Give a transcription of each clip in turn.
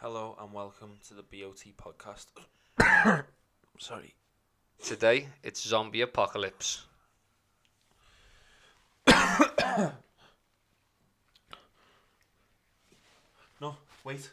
Hello and welcome to the BOT podcast. Sorry. Today, it's zombie apocalypse. No, wait.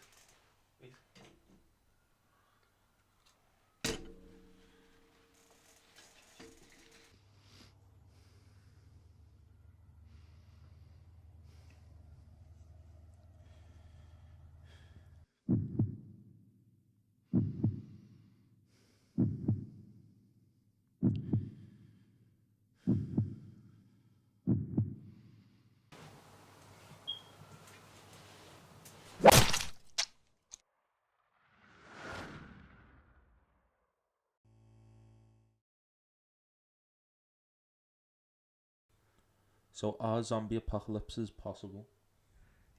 So are zombie apocalypses possible?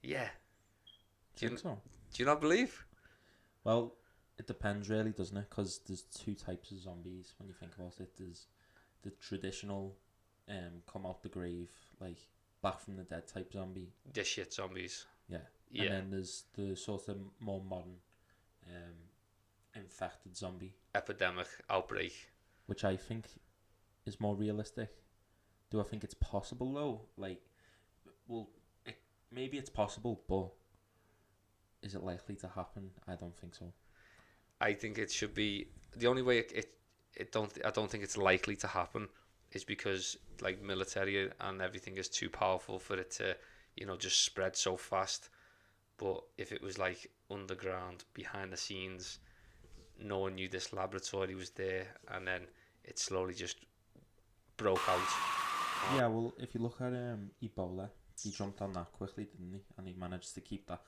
Yeah. Do you think so? Do you not believe? Well, it depends really, doesn't it? Because there's two types of zombies when you think about it. There's the traditional come out the grave, like back from the dead type zombie. The shit zombies. Yeah. Yeah. And then there's the sort of more modern infected zombie, Epidemic, outbreak. which I think is more realistic. Do I think it's possible though? Like, well, maybe it's possible, but is it likely to happen? I don't think so. I think it should be the only way I don't think it's likely to happen is because like military and everything is too powerful for it to, just spread so fast. But if it was like underground, behind the scenes, no one knew this laboratory was there, and then it slowly just broke out. Yeah, well, if you look at Ebola, he jumped on that quickly, didn't he? And he managed to keep that.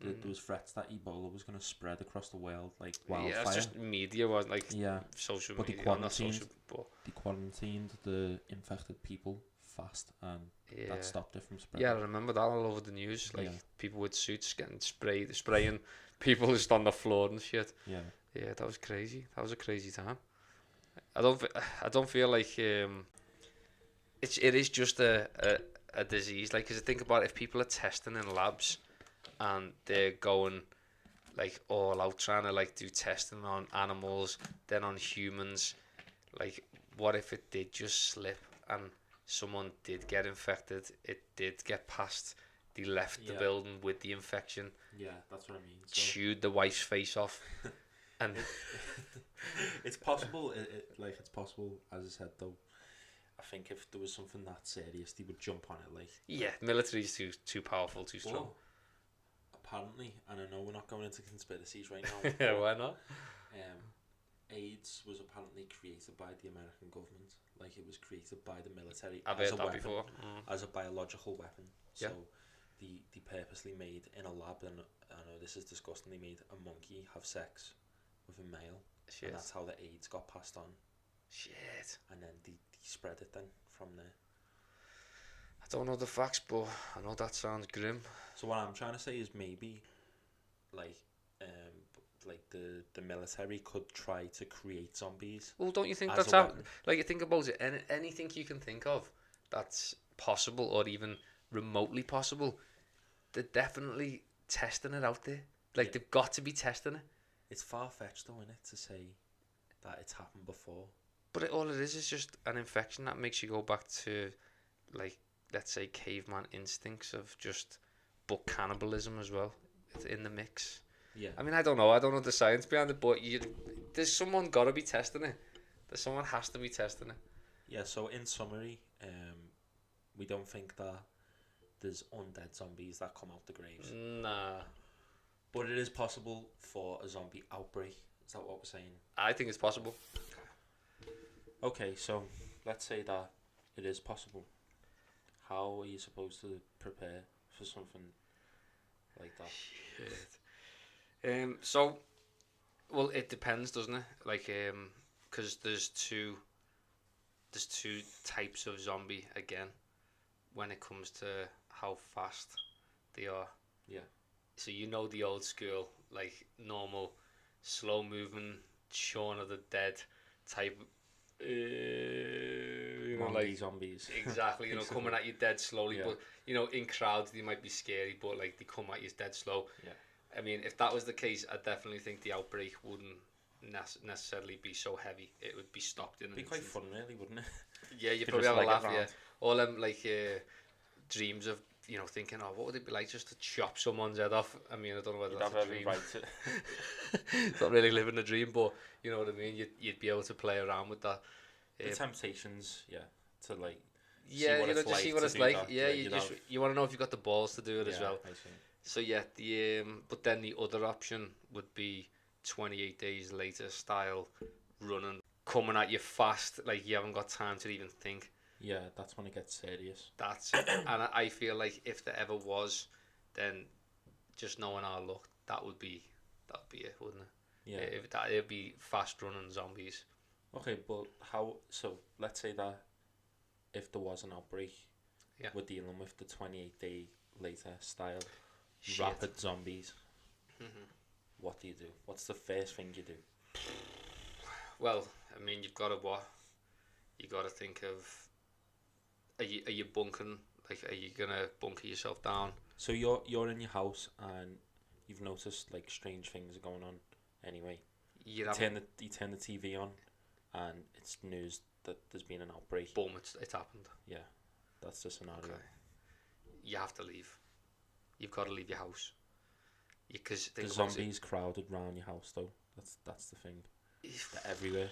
There was threats that Ebola was going to spread across the world like wildfire. Yeah, it's just media was like social but media, not social, but they quarantined the infected people fast, and that stopped it from spreading. yeah, I remember that all over the news. Like Yeah. people with suits getting spraying people just on the floor and shit. Yeah, Yeah, that was crazy. That was a crazy time. I don't feel like it is just a disease. Like, 'cause you think about it, if people are testing in labs and they're going like all out trying to like do testing on animals, then on humans, like what if it did just slip and someone did get infected, it did get past, they left the building with the infection, yeah, that's what I mean. So chewed the wife's face off, and it's possible. It's possible. As I said, though, I think if there was something that serious, they would jump on it. Like, yeah, military's too powerful, too strong. well, apparently, and I know we're not going into conspiracies right now. Yeah, why not? AIDS was apparently created by the American government. Like, it was created by the military I've as heard a that weapon, before. as a biological weapon. So Yeah. they purposely made in a lab, and I know this is disgusting, they made a monkey have sex with a male, Shit. and that's how the AIDS got passed on, Shit. and then they spread it then from there. I don't know the facts, but I know that sounds grim. So what I'm trying to say is maybe, like, the military could try to create zombies. Well, don't you think As that's a how? weapon. Like, you think about it, anything you can think of that's possible or even remotely possible, they're definitely testing it out there. Like, Yeah. they've got to be testing it. It's far-fetched though, innit, to say that it's happened before. But all it is just an infection that makes you go back to, like, let's say, caveman instincts of just, but cannibalism as well. It's in the mix. Yeah. I mean, I don't know the science behind it, but there's someone got to be testing it. Someone has to be testing it. Yeah, so in summary, we don't think that there's undead zombies that come out the graves. Nah. But it is possible for a zombie outbreak. Is that what we're saying? I think it's possible. Okay, so let's say that it is possible. How are you supposed to prepare for something like that? Shit. So, well, it depends, doesn't it? Like, because there's two types of zombie again, when it comes to how fast they are. Yeah. So the old school, like normal, slow moving, Shaun of the Dead type. Zombie zombies. Exactly, Basically. coming at you dead slowly, Yeah. but in crowds they might be scary, but like they come at you dead slow. Yeah. I mean, if that was the case, I definitely think the outbreak wouldn't necessarily be so heavy. It would be stopped in an It'd be quite instant. fun, really, wouldn't it? Yeah, you Could probably just have a leg it laugh. Yeah, round. all them like dreams of thinking, oh, what would it be like just to chop someone's head off? I mean, I don't know whether You'd that's have a every dream. right to. It's not really living a dream, but you know what I mean. You'd be able to play around with that. The temptations, yeah, to like. Yeah, what it's just see like what to it's do like. that. Yeah, You'd have- you want to know if you've got the balls to do it as yeah, well. I see. So yeah, the but then the other option would be 28 days later style running, coming at you fast, like you haven't got time to even think. Yeah, that's when it gets serious. That's and I feel like if there ever was, then just knowing our luck, that'd be it, wouldn't it? Yeah. It'd be fast running zombies. Okay, but how? So let's say that if there was an outbreak, Yeah. we're dealing with the 28-day later style Shit. rapid zombies. Mhm. What do you do? What's the first thing you do? Well, I mean, you've got to what? You got to think of. Are you bunkering? Like, are you gonna bunker yourself down? So you're in your house and you've noticed like strange things are going on. Anyway, You you turn the TV on, and it's news that there's been an outbreak. boom, it's happened. Yeah, that's the scenario. Okay. You have to leave. You've got to leave your house. Because The zombies crowded round your house though. That's the thing. They're everywhere.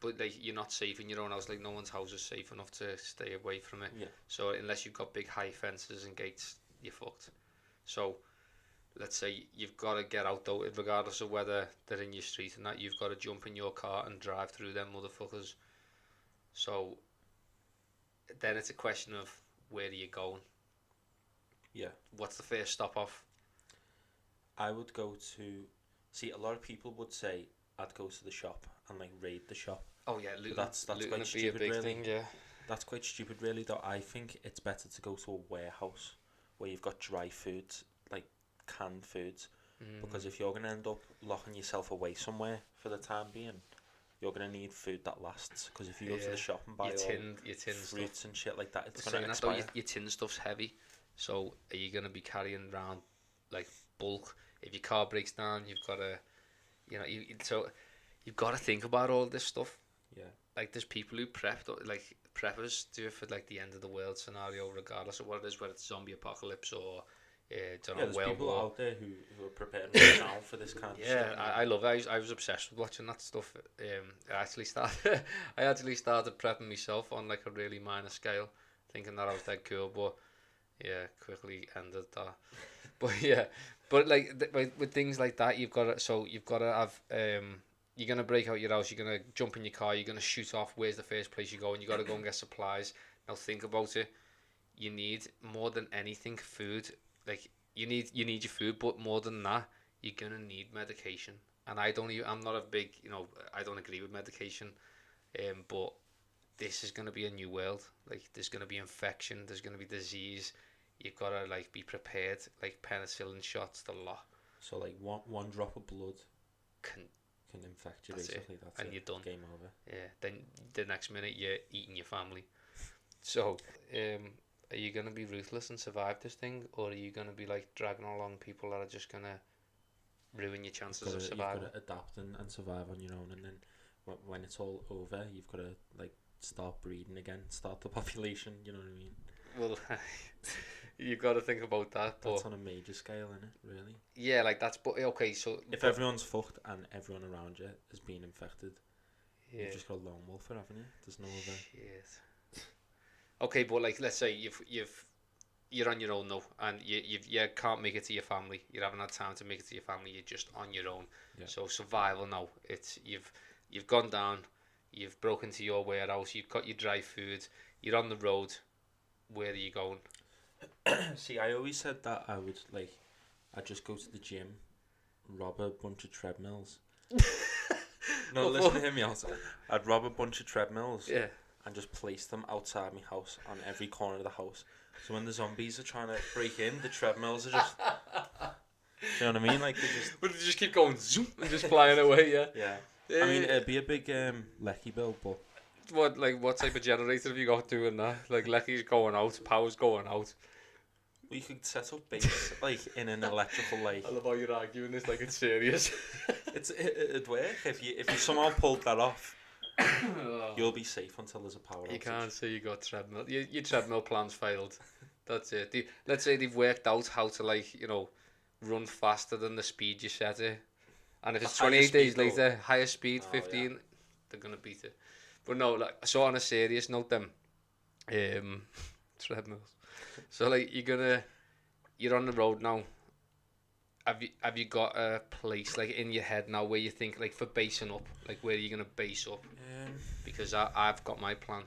But like, you're not safe in your own house. Like, no one's house is safe enough to stay away from it. Yeah. So unless you've got big high fences and gates, you're fucked. So let's say you've got to get out though, regardless of whether they're in your street and that. You've got to jump in your car and drive through them motherfuckers. So then it's a question of where are you going? Yeah. What's the first stop off? I would go to see. A lot of people would say I'd go to the shop and like raid the shop. Oh yeah, looting. That's Looting quite would stupid, be a big really. thing, yeah. That's quite stupid, really. Though I think it's better to go to a warehouse where you've got dry foods, like canned foods, because if you're gonna end up locking yourself away somewhere for the time being, you're gonna need food that lasts. Because if you go to Yeah. the shop and buy your all tin stuff. fruits and shit like that, it's But gonna saying that though, expire. your tin stuff's heavy, so are you gonna be carrying around like bulk? If your car breaks down, you've got to, so you've got to think about all this stuff. Yeah. Like there's people who like preppers do it for like the end of the world scenario, regardless of what it is, whether it's zombie apocalypse or don't know, There's World people War. out there who are preparing right now for this kind of shit. Yeah, I love it. I was obsessed with watching that stuff. I actually started prepping myself on like a really minor scale, thinking that I was dead cool, but yeah, quickly ended that. But yeah, but like with things like that, you've got to have you're gonna break out your house, you're gonna jump in your car, you're gonna shoot off. Where's the first place you go? And you got to go and get supplies. Now think about it. You need more than anything food. Like you need your food, but more than that, you're gonna need medication. And I'm not a big, I don't agree with medication. But this is gonna be a new world. Like there's gonna be infection, there's gonna be disease. You've gotta like be prepared. Like penicillin shots, the lot So like one drop of blood can infect you. That's it. Basically, that's And it. you're done. Game over. Yeah. Then the next minute you're eating your family. So, are you gonna be ruthless and survive this thing, or are you gonna be like dragging along people that are just gonna ruin your chances of survival? You've got to adapt and survive on your own, and then when it's all over, you've got to like start breeding again, start the population. You know what I mean? Well, you've got to think about that. But That's on a major scale, isn't it? Really? yeah, like that's. But okay, so If everyone's fucked and everyone around you is being infected, yeah. you've just got a lone wolf, haven't you? There's no other. Shit. Okay, but like let's say you're on your own though, and you can't make it to your family. You haven't had time to make it to your family. You're just on your own. Yeah. So survival now. It's you've gone down. You've broken into your warehouse. You've got your dry food. You're on the road. Where are you going? See, I always said that I'd just go to the gym, rob a bunch of treadmills. No, listen to him, out. I'd rob a bunch of treadmills. Yeah. And just place them outside my house on every corner of the house. So when the zombies are trying to break in, the treadmills are just. Do you know what I mean? Like they just. But they just keep going zoom and just flying away. Yeah. Yeah. I mean, it'd be a big lecky bill, but. What type of generator have you got doing that? Like Lecky's going out, power's going out. Well, you could set up base like in an electrical like. I love how you're arguing this like it's serious. It'd work if you somehow pulled that off. You'll be safe until there's a power outage. You can't say you got treadmill. Your treadmill plan's failed. That's it. Let's say they've worked out how to like run faster than the speed you set it, and if it's 28 days later, higher speed, 15, they're gonna beat it. But no, like so on a serious note, then, treadmills. So like you're on the road now. Have you got a place like in your head now where you think like for basing up, like where are you gonna base up? Because I've got my plan.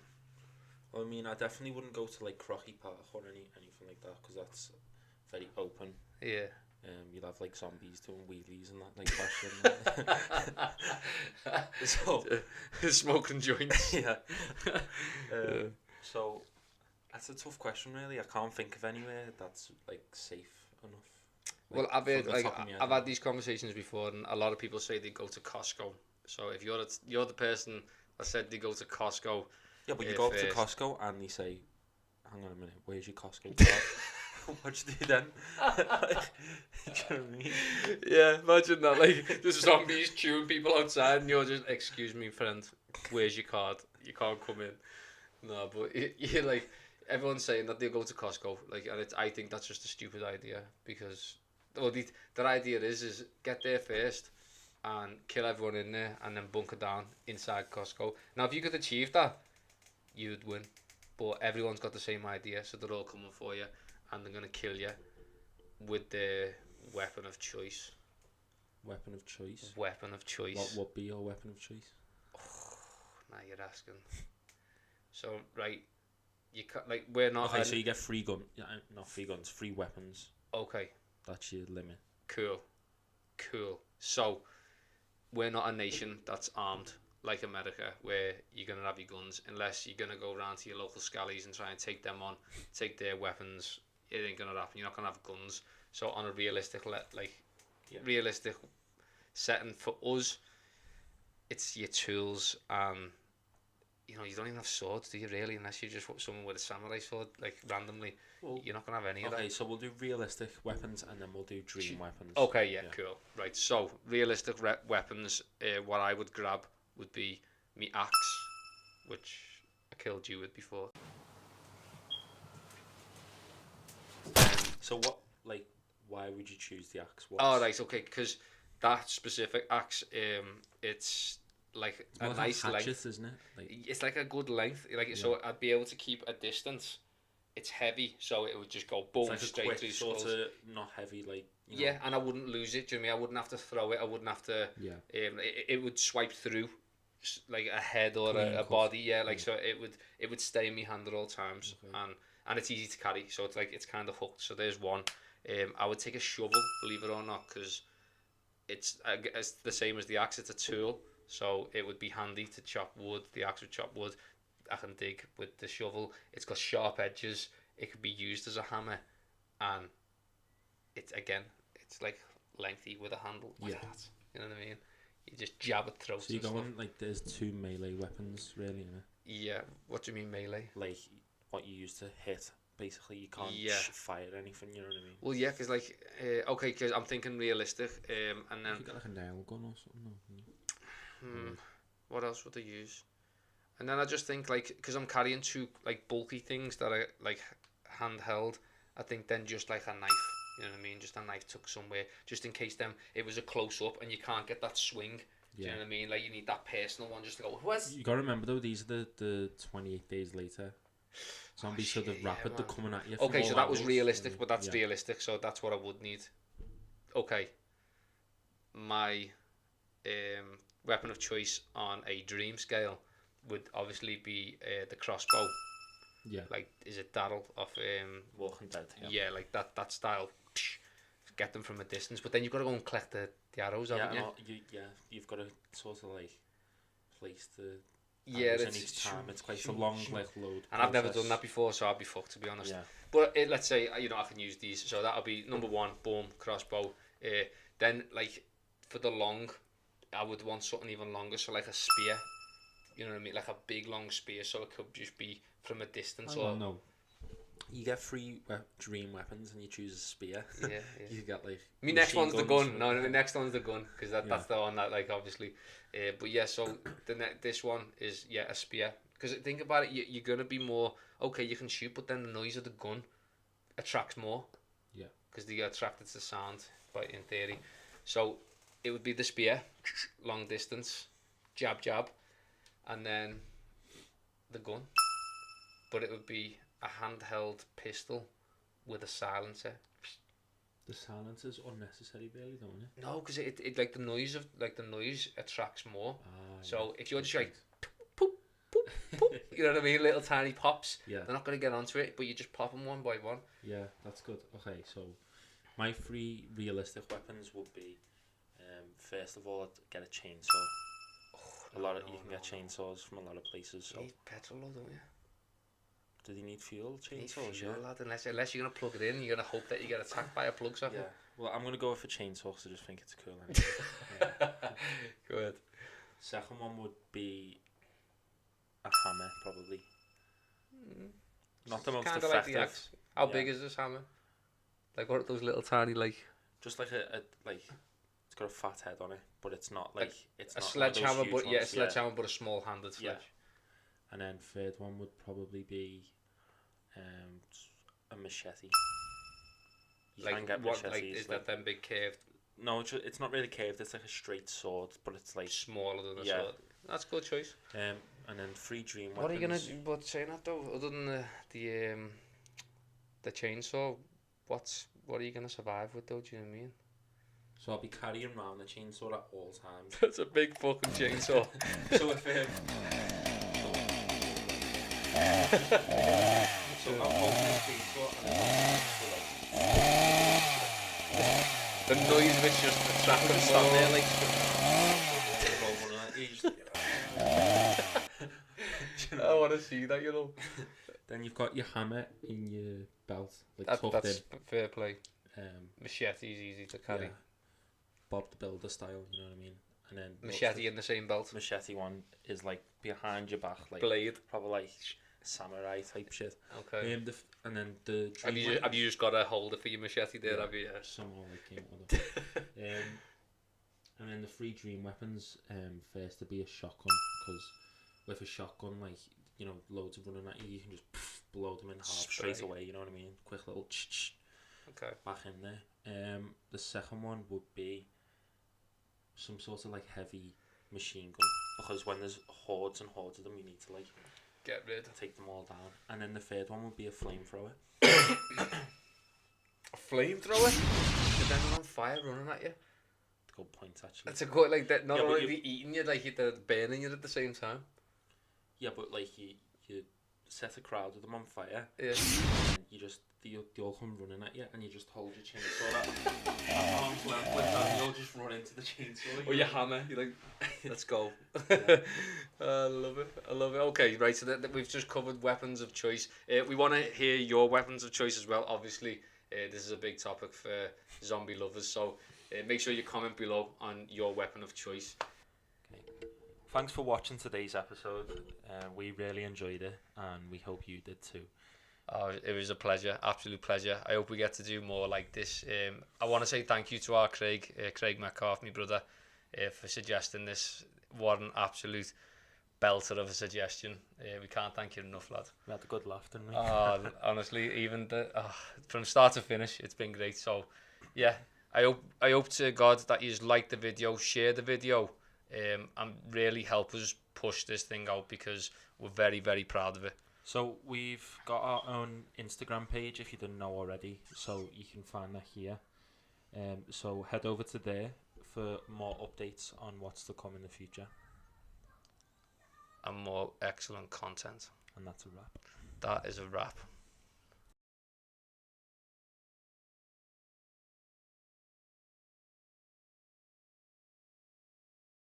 Well, I mean, I definitely wouldn't go to like Crocky Park or anything like that because that's very open. Yeah. You'll have like zombies doing wheelies and that like question. So smoking joints. Yeah. So that's a tough question, really. I can't think of anywhere that's like safe enough. Well, I've had these conversations before, and a lot of people say they go to Costco. So if you're the person that said they go to Costco, yeah, but you go up to Costco and they say, "Hang on a minute, where's your Costco card?" What do you do then? Do you know what I mean? Yeah, imagine that. Like there's zombies chewing people outside, and you're just, "Excuse me, friend, where's your card? You can't come in." No, but you're like everyone's saying that they go to Costco, like, and I think that's just a stupid idea because. Well, their idea is get there first and kill everyone in there and then bunker down inside Costco. Now, if you could achieve that, you'd win. But everyone's got the same idea, so they're all coming for you and they're going to kill you with their weapon of choice. Weapon of choice? Weapon of choice. What would be your weapon of choice? Now you're asking. So, right, you like we're not... Okay, so you get free gun. Yeah, not free guns, free weapons. Okay. That's your limit. Cool. So, we're not a nation that's armed like America, where you're going to have your guns, unless you're going to go around to your local scallies and try and take them on, take their weapons. It ain't going to happen. You're not going to have guns. So, on a realistic, realistic setting for us, it's your tools. You don't even have swords, do you really? Unless you just want someone with a samurai sword, like randomly. Well, you're not going to have any of that. Okay, so we'll do realistic weapons and then we'll do dream weapons. Okay, yeah, cool. Right, so realistic weapons, what I would grab would be me axe, which I killed you with before. So what, like, why would you choose the axe? Right, okay, because that specific axe, it's like a nice length, isn't it? Like, it's like a good length, so I'd be able to keep a distance. It's heavy, so it would just go boom, like straight through skulls. Sort of not heavy, like, yeah, and I wouldn't lose it. Do you know what I mean? I wouldn't have to throw it. I wouldn't have to. Yeah. It would swipe through, like a head or a body. Yeah, like so it would stay in my hand at all times, and it's easy to carry. So it's kind of hooked. So there's one. I would take a shovel, believe it or not, because it's the same as the axe. It's a tool, so it would be handy to chop wood. The axe would chop wood. I can dig with the shovel. It's got sharp edges. It could be used as a hammer, and it's like lengthy with a handle. Like that. You know what I mean? You just jab it through. So you're going like there's two melee weapons, really, isn't it? Yeah. What do you mean melee? Like what you use to hit. Basically, you can't fire anything. You know what I mean? Well, yeah, because like okay, because I'm thinking realistic, and then you got like a nail gun or something. What else would I use? And then I just think like because I'm carrying two like bulky things that are like handheld. I think then just like a knife. You know what I mean? Just a knife tucked somewhere, just in case it was a close up and you can't get that swing. Do you know what I mean? Like you need that personal one just to go. Where's... You gotta remember though, these are the 28 days later. Zombies so rapid, they're coming at you. Okay, so that was realistic, but that's realistic, so that's what I would need. Okay. My weapon of choice on a dream scale would obviously be the crossbow. Yeah. Like, is it Daryl of Walking Dead? Yeah, like that style. Get them from a distance, but then you've got to go and collect the arrows, haven't you? You've got to sort of like place the. Yeah, each time. It's quite a long like load. And I've never done that before, so I'd be fucked, to be honest. Yeah. But let's say I can use these, so that'll be number one. Boom, crossbow. Then like for the long, I would want something even longer, so like a spear. You know what I mean, like a big long spear, so it could just be from a distance. No. You get free dream weapons and you choose a spear. Yeah, yeah. You get like. My next machine one's the guns gun. or- No, the next one's the gun because Yeah. that's the one that like obviously. But yeah, so this one is a spear because think about it, you're gonna be more okay. You can shoot, but then the noise of the gun attracts more. Yeah. Because they get attracted to sound, but in theory, so it would be the spear, long distance, jab jab, and then the gun. But it would be a handheld pistol with a silencer. The silence is unnecessary, really, don't it? No, because it like the noise attracts more. Ah, So yeah. if you're just like poop, poop, poop, you know what I mean, little tiny pops, Yeah, they're not gonna get onto it, but you just pop them one by one. yeah, that's good. Okay, so my three realistic weapons would be, first of all, I'd get a chainsaw. You can get chainsaws from a lot of places. So You need petrol, though, don't you? do they need fuel? You need Chainsaws, fuel, yeah. lad. Unless you're gonna plug it in, you're gonna hope that you get attacked by a plug socket. Yeah. Well, I'm gonna go for chainsaw because I just think it's cool. Anyway. Yeah. Good. Second one would be a hammer, probably. Not the most Kinda effective. like the axe. How Yeah. big is this hammer? Like what are those little tiny like Just like a like, it's got a fat head on it, but it's not like it's a not sledgehammer, one of those but huge ones, sledgehammer, but a small-handed Yeah. sledge. And then third one would probably be, a machete. You Like can get what? machetes. Like is that them big curved, No, it's not really curved. It's like a straight sword, but it's like smaller than a Yeah. sword? That's a good choice. and then three dream weapons. What are you gonna do? But saying that though, other than the chainsaw, what are you gonna survive with though? Do you know what I mean? So I'll be carrying around the chainsaw at all times. That's a big fucking chainsaw. So if so I'm holding the chainsaw and The noise of it's just attracting I'm stand there there like. I want to see that, you know. Then you've got your hammer in your belt, like That's tucked fair play. in. Machete's easy to carry. Yeah. Bob the Builder style, you know what I mean? And then Machete in the same belt. machete one is like behind your back, like Blade. probably like samurai type shit. Okay. And then the Have you just got a holder for your machete there? Yeah. Have you? Yeah. somehow like came up with it. And then the three dream weapons, first to be a shotgun, because with a shotgun, like, you know, loads of running at you, you can just blow them in half straight Spray. away, you know what I mean? Quick little Okay. back in there. The second one would be some sort of like heavy machine gun, because when there's hordes and hordes of them, you need to like Get rid. take them all down. And then the third one would be a flamethrower. A flamethrower? With them on fire running at you. Good point, actually. That's a good like that. Not Yeah, but only you- they eating you, like they're burning you at the same time. Yeah, but like you set a crowd with them on fire, Yeah. and you just they all come running at you, and you just hold your chainsaw at arm's length like that, and you'll just run into the chainsaw. Or your hammer. You're like, let's go. I love it. I love it. Okay, right. So that we've just covered weapons of choice. We want to hear your weapons of choice as well. Obviously, this is a big topic for zombie lovers. So make sure you comment below on your weapon of choice. Thanks for watching today's episode. We really enjoyed it, and we hope you did too. Oh, it was a pleasure, absolute pleasure. I hope we get to do more like this. I want to say thank you to our Craig Metcalf, my brother, for suggesting this. What an absolute belter of a suggestion. We can't thank you enough, lad. We had a good laugh, didn't we? Honestly, even from start to finish, it's been great. So, yeah, I hope to God that you like the video, share the video, and really help us push this thing out, because we're very, very proud of it. So we've got our own Instagram page, if you didn't know already, so you can find that here. So head over to there for more updates on what's to come in the future. And more excellent content. And that's a wrap. That is a wrap.